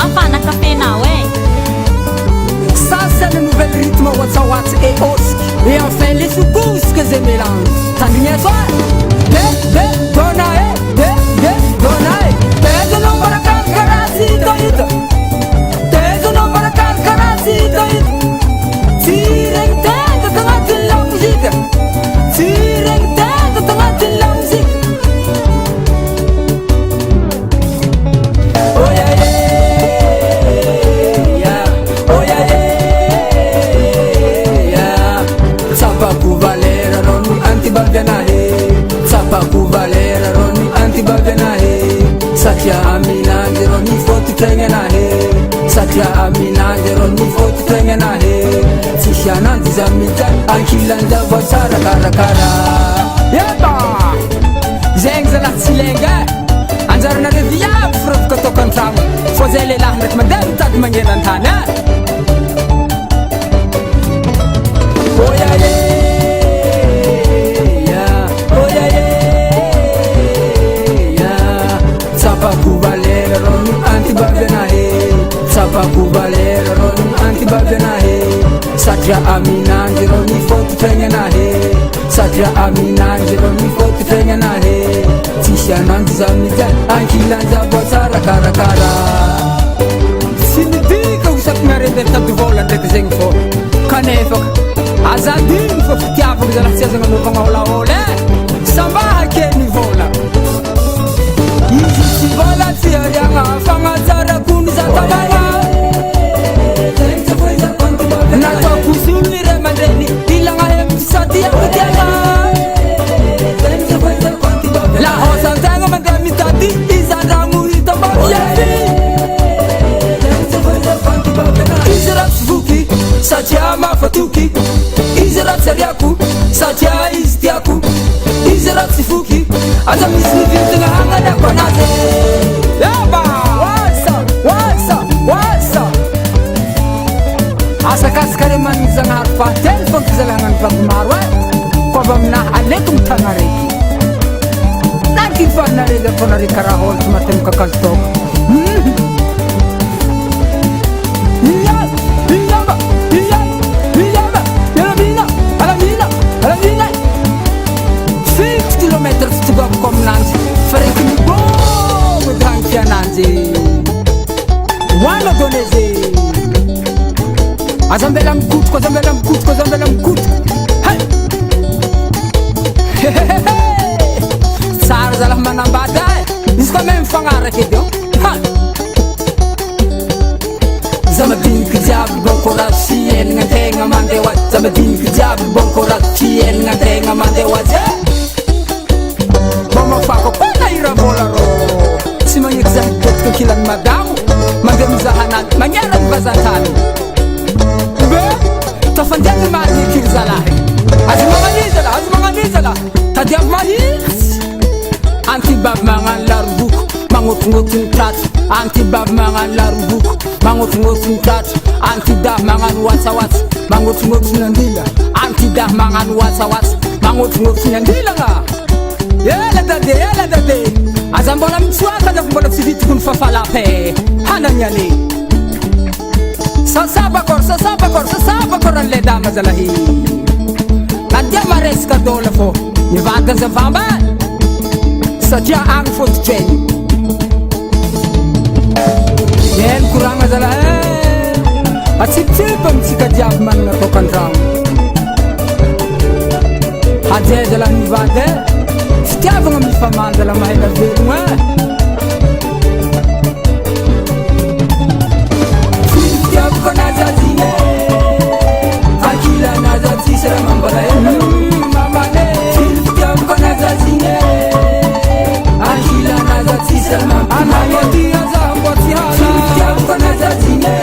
mafana kafenao e. Ça c'est le nouvel rythme Watsawat et Osk. Et enfin les soukous que je mélange. T'as mis à toi Donae Donae T'es un homme à la carcarasi Toïd T'es un homme à la carcarasi Toïd Tireng tête de la musique Tireng tête de la musique. Oh yeah yeah Oh yeah yeah Sapaku Valera Roni Antibalganahe Sapaku Valera Roni Antibalganahe Satya Aminande Roni Foti Tenganahe Satya Aminande Roni Foti Tenganahe Sishanandi Zamita Ankilanda Vasara Karakara Yeba Zeng Zalat Silenga Anjarana Reviab Frut Kotokantam Fozele Lahmet Madam Tad Mangerantana Oh yeah yeah Oh yeah yeah Sapaku Valera Roni Antibaganahe Sapaku Valera Roni Antibaganahe Satya Aminande Roni Foti Tenganahe Satya Aminande Roni Foti Tenganahe Tishanandi Zamita Ankilanda Vasara Karakara Sinidika usak narender tagvola dek zengfo Kanefok Azadin fo fitiafok zala siazanga novanga ola ole Sambaha keni vola Izi si vola tiarianga Fangazara kuni za tamanga Natwa kusuli remandeni Ilanga hemtisati ya kutianga La hosa tenga mandemi tati Izandangu hitambabu yefi Izrat Svuki Satya Mafatuki Izrat Seriaku Satya Istiaku Izrat Sifuki Azamisni Vintinga Hangada Kwanaze Yaba Wasa Asakas Kareman Zangar Fatel Fok Zalangan Pagmarwa Kwabamna Alekum Tangareki Naki Fanarega Ponari Karahol Matem Kakaltok Alamina 6 kilometers to go from Nancy Fereki Bo with Hankia Nancy Wana Goneze Azambelam kut Hey Sar zalah manambada Iska même fangara kedio Zamadin kijab bokora Sien ngantenga mandewa Zamadin kijab bokora Sien ngantenga mandewa Mama fako pana ira bolaro Simang example kekilan madamu Mandem zahanan Manyaran bazantan Be Tafanjani maji kirzalahi Azmanganizala Tadiam mahis Antibab mangan larbuk Mangot-ngotin tat Antibab mangan larbuk Mangot-ngotin tat Antidah mangan watsawats Mangot-ngotin nandila Antidah mangan watsawats Mangot-ngotin nandila nga Yala dade Azambola mtswaka Dakumbola tsiviti kun fafalape Hananyali Sasabakor an le dama zalahi Nadia mares ka dola fo Nivagan za vamba Satya ang fot chen Yen kuranga zalahi Atsip-sipam sika jab man na tokan rang Hadze zala nivade Stiavanga mi faman zala mahila verunga Akila nazati sera mambala mamane Filtiam konazazine Akila nazati sera mambala Anayati azamboti hala Filtiam konazazine